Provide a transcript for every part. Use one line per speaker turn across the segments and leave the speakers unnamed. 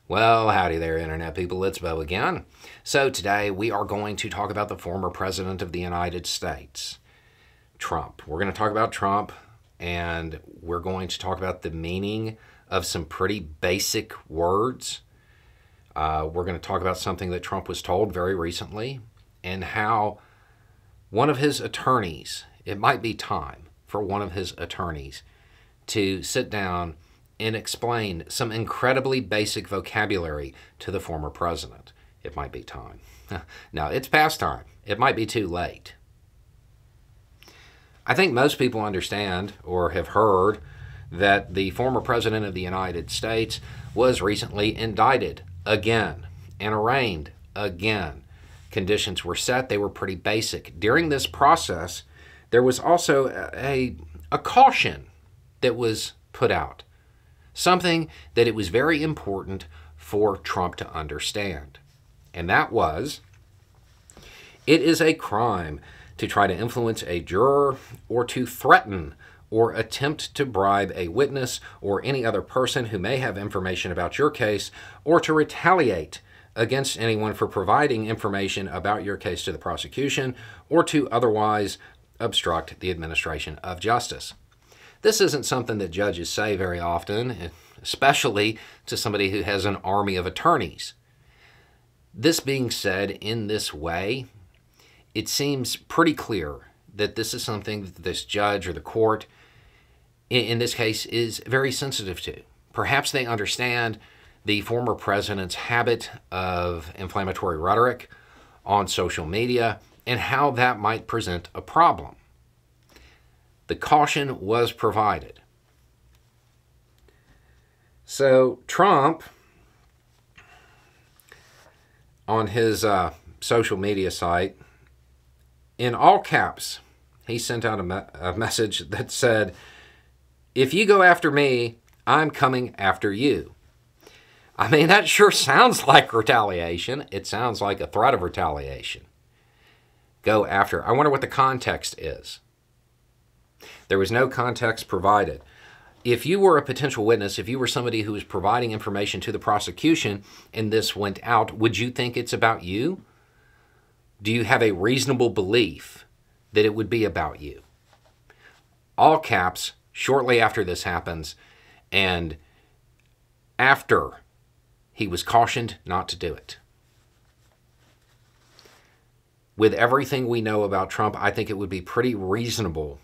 Well, howdy there, Internet people. It's Bo again. So today we are going to talk about the former President of the United States, Trump. We're going to talk about Trump, and we're going to talk about the meaning of some pretty basic words. We're going to talk about something that Trump was told very recently, and how one of his attorneys, it might be time for one of his attorneys to sit down and explain some incredibly basic vocabulary to the former president. It might be time. Now, it's past time. It might be too late. I think most people understand or have heard that the former president of the United States was recently indicted again and arraigned again. Conditions were set. They were pretty basic. During this process, there was also a caution that was put out. Something that it was very important for Trump to understand. And that was, it is a crime to try to influence a juror or to threaten or attempt to bribe a witness or any other person who may have information about your case, or to retaliate against anyone for providing information about your case to the prosecution, or to otherwise obstruct the administration of justice. This isn't something that judges say very often, especially to somebody who has an army of attorneys. This being said in this way, it seems pretty clear that this is something that this judge or the court, in this case, is very sensitive to. Perhaps they understand the former president's habit of inflammatory rhetoric on social media and how that might present a problem. The caution was provided. So Trump, on his social media site, in all caps, he sent out a message that said, "If you go after me, I'm coming after you." I mean, that sure sounds like retaliation. It sounds like a threat of retaliation. Go after. I wonder what the context is. There was no context provided. If you were a potential witness, if you were somebody who was providing information to the prosecution and this went out, would you think it's about you? Do you have a reasonable belief that it would be about you? All caps, shortly after this happens, and after he was cautioned not to do it. With everything we know about Trump, I think it would be pretty reasonable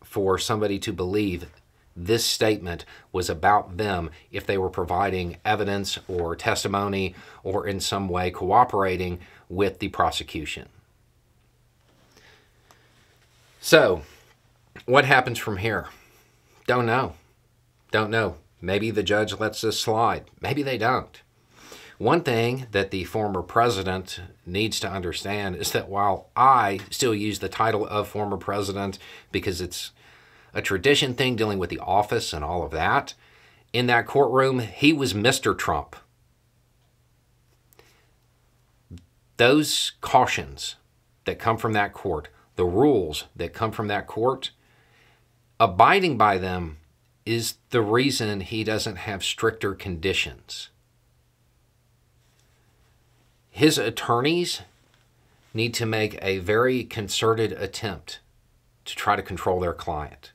for somebody to believe this statement was about them if they were providing evidence or testimony or in some way cooperating with the prosecution. So, what happens from here? Don't know. Don't know. Maybe the judge lets this slide. Maybe they don't. One thing that the former president needs to understand is that while I still use the title of former president because it's a tradition thing dealing with the office and all of that, in that courtroom, he was Mr. Trump. Those cautions that come from that court, the rules that come from that court, abiding by them is the reason he doesn't have stricter conditions. His attorneys need to make a very concerted attempt to try to control their client.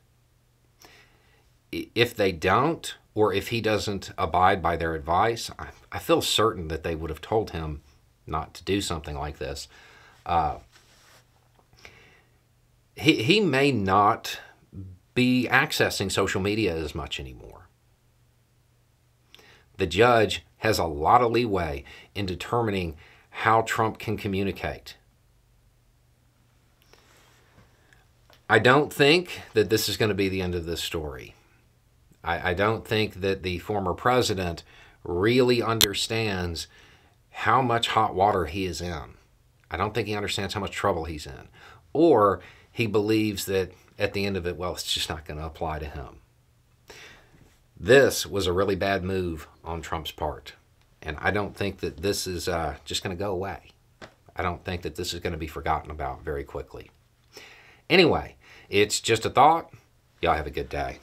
If they don't, or if he doesn't abide by their advice, I feel certain that they would have told him not to do something like this. He may not be accessing social media as much anymore. The judge has a lot of leeway in determining how Trump can communicate. I don't think that this is going to be the end of this story. I don't think that the former president really understands how much hot water he is in. I don't think he understands how much trouble he's in. Or he believes that at the end of it, well, it's just not going to apply to him. This was a really bad move on Trump's part. And I don't think that this is just going to go away. I don't think that this is going to be forgotten about very quickly. Anyway, it's just a thought. Y'all have a good day.